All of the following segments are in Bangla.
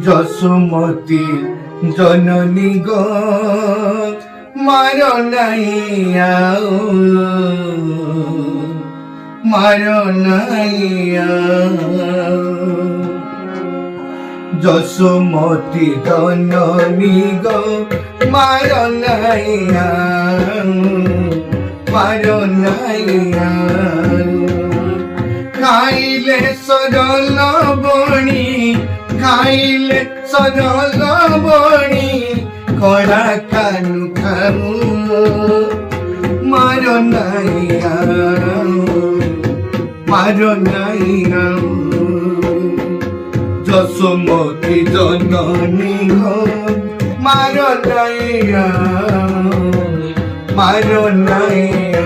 যশোমতী জননী গো মার নাইয়া মার নাইয়া যশোমতী জননী গো মার নাইয়া মার নাইয়া খাইলে সরল বণী খাইলে সরল বণী কড়া কানু খামু মার নাইয়া মার নাইয়া যশোমতী জননী গো মার নাইয়া মার নাইয়া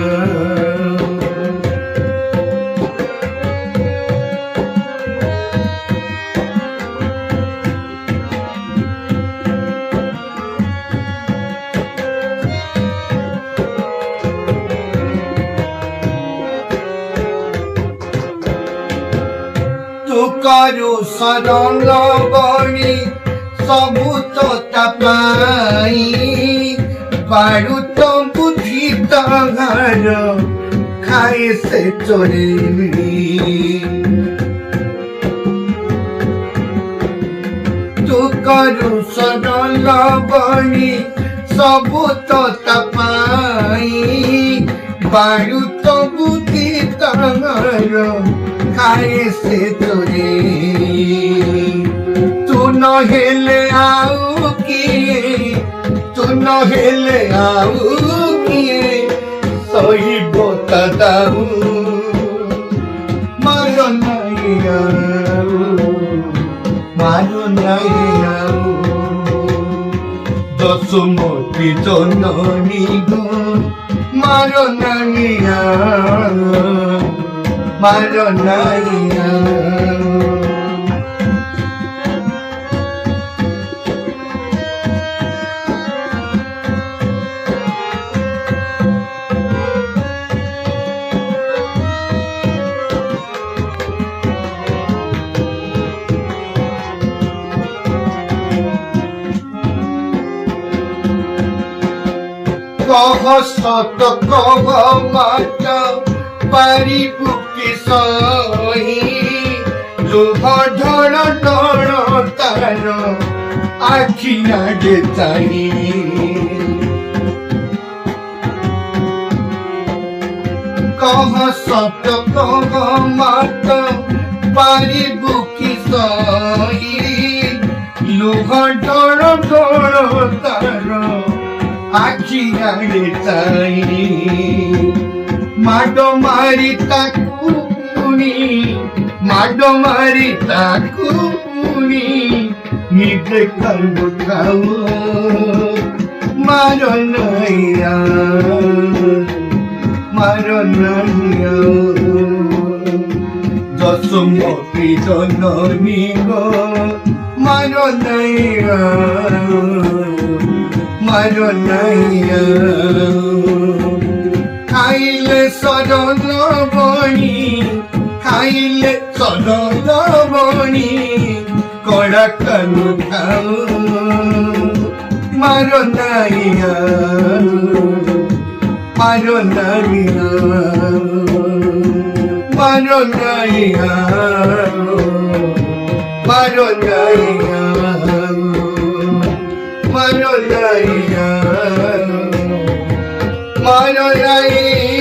করু সরল বণী সবু তো তাপাই বাড়ু তো বুদ্ধি তাহার খাই সে চোরে তু করু সরল বণী সবু তো তাপাই বাড়ু তো বুদ্ধি তাহার খাই সে তোরে তু নহেলে আউ কিয়ে তু নহেলে আউ কিয়ে সহিব তাদাউ মার নাইয়া মার নাইয়া যশোমতী জননী গো মার নাইয়া মার নাইয়া কহ সত কহ মাতা পারিবু কি সহি লুহ ঢল ঢল তার আখি আগে চাই কহ সত কহ মাতা পারিবু কি সহি লুহ ঢল ঢল তার আখি আগে চাই মাডো মারি তাকু পুনি মাডো মারি তাকু পুনি নিজে কান্দ খাও মার নাইয়া মার নাইয়া যশোমতী জননী গো মার নাইয়া মার নাইয়া খাইলে সরল বণী খাইলে সরল বণী কড়া কানু খাও মার নাইয়া মার নাইয়া মার নাইয়া মার নাইয়া মার নাইয়া মার নাইয়া